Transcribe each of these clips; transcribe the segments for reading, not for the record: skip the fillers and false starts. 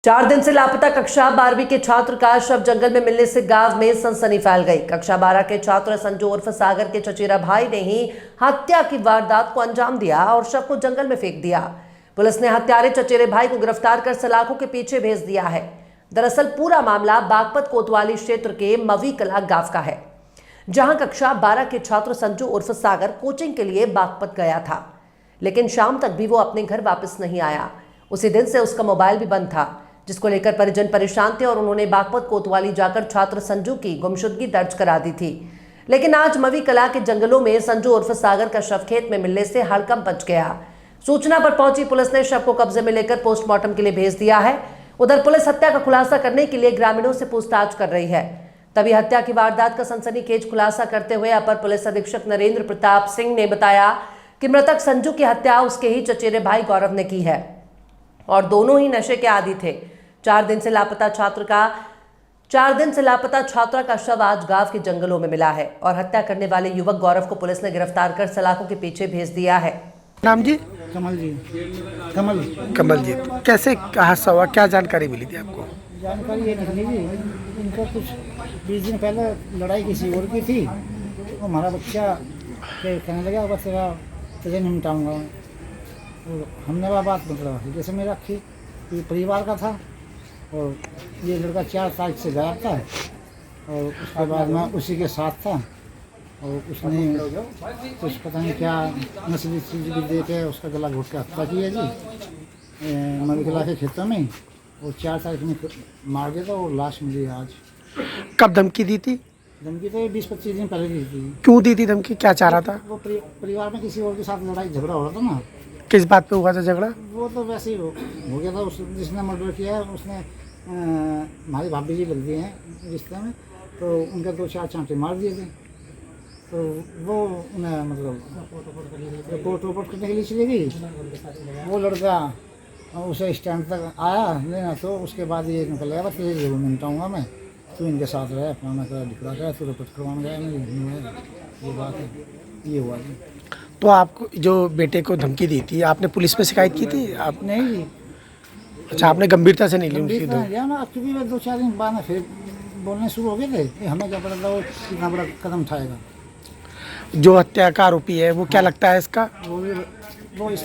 4 दिन से लापता कक्षा 12वीं के छात्र का शव जंगल में मिलने से गांव में सनसनी फैल गई। कक्षा 12 के छात्र संजू उर्फ सागर के चचेरा भाई ने ही हत्या की वारदात को अंजाम दिया और शव को जंगल में फेंक दिया। पुलिस ने हत्यारे चचेरे भाई को गिरफ्तार कर सलाखों के पीछे भेज दिया है। दरअसल पूरा मामला बागपत कोतवाली क्षेत्र के मवी कला गांव का है, जहां कक्षा 12 के छात्र संजू उर्फ सागर कोचिंग के लिए बागपत गया था, लेकिन शाम तक भी वो अपने घर वापस नहीं आया। उसी दिन से उसका मोबाइल भी बंद था, जिसको लेकर परिजन परेशान थे और उन्होंने बागपत कोतवाली जाकर छात्र संजू की गुमशुदगी दर्ज करा दी थी। लेकिन आज मवी कला के जंगलों में संजू उर्फ सागर का शव खेत में मिलने से हड़कंप मच गया। सूचना पर पहुंची पुलिस ने शव को कब्जे में लेकर पोस्टमार्टम के लिए भेज दिया है। उधर पुलिस हत्या का खुलासा करने के लिए ग्रामीणों से पूछताछ कर रही है। तभी हत्या की वारदात का सनसनीखेज खुलासा करते हुए अपर पुलिस अधीक्षक नरेंद्र प्रताप सिंह ने बताया कि मृतक संजू की हत्या उसके ही चचेरे भाई गौरव ने की है और दोनों ही नशे के आदी थे। 4 दिन से लापता छात्रा का शव आज गांव के जंगलों में मिला है और हत्या करने वाले युवक गौरव को पुलिस ने गिरफ्तार कर सलाखों के पीछे भेज दिया है। नाम जी? कमल जी। कमल जी, कैसे हादसा हुआ, क्या जानकारी मिली थी आपको? जानकारी ये निकली जी, इनका कुछ 20 दिन पहले लड़ाई किसी और की थी। तो हमारा बच्चा कहने लगा बस तेरा तुझे निपटाऊंगा। और हमने वह बात मतलब जैसे में रखी, ये परिवार का था और ये लड़का 4 तारीख से गायब था और उसके बाद मैं उसी के साथ था और उसने कुछ पता नहीं क्या नस्ली चीज़ भी दे के उसका गला घोट के हत्या की है जी मलगला के खेतों में। और 4 तारीख में मार दिया था और लाश मिली आज। कब धमकी दी थी? धमकी तो 20-25 दिन पहले दी थी। क्यों दी थी धमकी, क्या चाह रहा था? वो परिवार में किसी और के साथ लड़ाई झगड़ा हो रहा था ना। किस बात पे हुआ था झगड़ा? वो तो वैसे ही हो गया था। जिसने मर्डर किया है उसने हमारी भाभी जी लगती हैं रिश्ते में, तो उनके 2-4 चांटे मार दिए थे। तो वो उन्हें मतलब रिपोर्ट करने के लिए चली गई। वो लड़का उसे स्टैंड तक आया लेना, तो उसके बाद ये निकल गया तुझे जरूर मिलटाऊँगा मैं, तू इनके साथ रहे अपना का दिखला गया, तू रिपोर्ट करवाने गया नहीं। ये बात है, ये हुआ जी। तो आपको जो बेटे को धमकी दी थी, आपने पुलिस में शिकायत की थी? आप नहीं जी। अच्छा, आपने गंभीरता से नहीं ली उनकी? ना क्योंकि 2-4 दिन बाद में फिर बोलने शुरू हो गए थे, हमें क्या पता था वो कितना बड़ा कदम उठाएगा। जो हत्या का आरोपी है वो क्या लगता है इसका? वो इस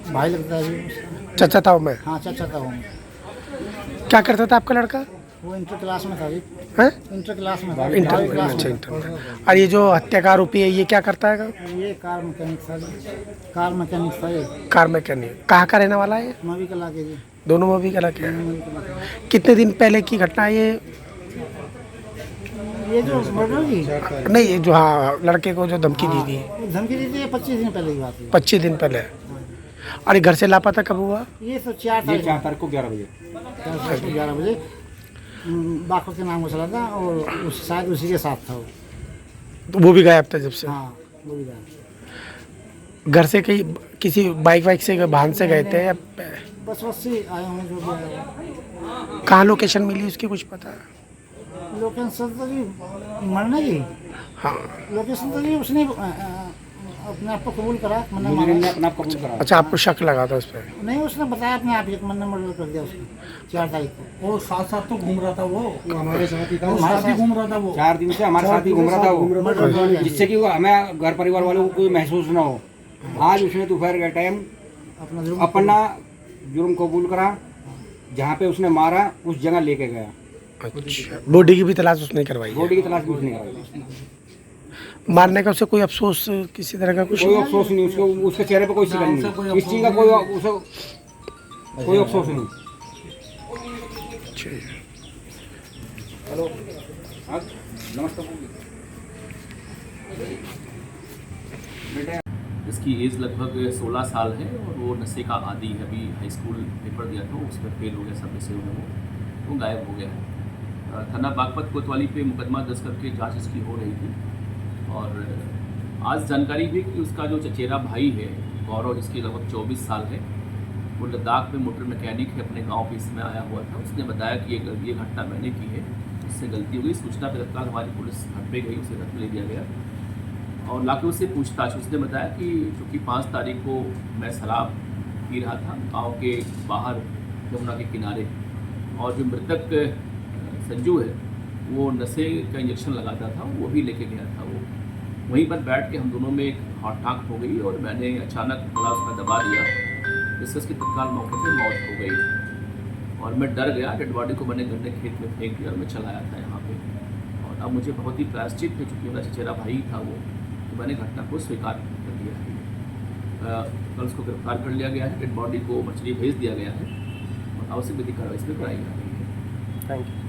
भाई लगता है जी। चचा था मैं? हाँ चाचा था वो। क्या करता था आपका लड़का? वो इंटर क्लास में था जी। हैं? इंटर क्लास में था। इंटर। और ये जो हत्या का आरोपी है ये क्या करता है? ये कार मैकेनिक था जी। कार मैकेनिक था ये। Car mechanic. कहाँ का रहने वाला है? मवी कला के जी। दोनों मवी कला के हैं। मवी कला के। कितने दिन पहले की घटना है ये जो मर्डर की? नहीं, ये जो हाँ लड़के को जो धमकी दी थी। धमकी दी थी 25 दिन पहले की बात है। 25 दिन पहले। और ये घर से लापता कब हुआ? ये तो 4 तारीख को 11 बजे। 11 बजे बाखर के नाम को चला था और शायद उसी के साथ था वो। तो वो भी गायब था जब से? हाँ वो भी गायब। घर से कहीं किसी बाइक से वाहन से गए थे या बस से आए होंगे जो भी आए। कहाँ लोकेशन मिली उसकी कुछ पता है? लोकेशन तो जी मरने की। हाँ। लोकेशन तो जी उसने अपने आप को कबूल करा, अपने आप कबूल करा। अच्छा, आपको शक लगा था उस पर? नहीं, उसने बताया अपने आप ही, मैंने मर्डर कर दिया उसने 4 तारीख को। वो साथ तो घूम रहा था, वो हमारे साथ ही था। हमारे साथ घूम रहा था। वो 4 दिन से हमारे साथ ही घूम रहा था वो, जिससे कि हमें घर परिवार वालों को कोई महसूस ना हो। आज उसने दोपहर का टाइम अपना जुर्म कबूल करा, जहाँ पे उसने मारा उस जगह लेके गया। अच्छा, बॉडी की भी तलाश उसने करवाई? बॉडी की तलाश भी उसने करवाई। मारने का उसे कोई अफसोस किसी तरह का कुछ? कोई अफसोस नहीं उसको, उसके चेहरे पे कोई शिकन नहीं, इस चीज़ का कोई अफसोस नहीं। हेलो, नमस्ते। इसकी एज लगभग 16 साल है और वो नशे का आदी है। अभी हाई स्कूल पेपर दिया था, उसमें फेल हो गया, सब में से वो गायब हो गया है। थाना बागपत कोतवाली पे मुकदमा दर्ज करके जांच इसकी हो रही थी और आज जानकारी हुई कि उसका जो चचेरा भाई है गौरव, जिसकी लगभग 24 साल है, वो लद्दाख में मोटर मैकेनिक है, अपने गाँव पे इसमें आया हुआ था। उसने बताया कि ये घटना मैंने की है, उससे गलती हो गई। सूचना पर तत्काल हमारी पुलिस घर पे गई, उसे रख ले दिया गया और लाके उससे पूछताछ। उसने बताया कि चूँकि 5 तारीख को मैं शराब पी रहा था गांव के बाहर यमुना के किनारे, और जो मृतक संजू है वो नशे का इंजेक्शन लगाता था, वो भी लेके गया था। वो वहीं पर बैठ के हम दोनों में एक हाँक हो गई और मैंने अचानक थोड़ा उसका दबा दिया, जिससे उसकी तत्काल मौके पर मौत हो गई। और मैं डर गया, डेड बॉडी को मैंने गन्ने खेत में फेंक दिया और मैं चला आया था यहाँ पे। और अब मुझे बहुत ही प्रायश्चित है, चूँकि मेरा चचेरा भाई था वो, तो मैंने घटना को स्वीकार कर लिया है। कल उसको गिरफ्तार कर लिया गया है, डेड बॉडी को मछली भेज दिया गया है और आवश्यक विधि कार्रवाई इसमें कराई जा रही है। Thank you.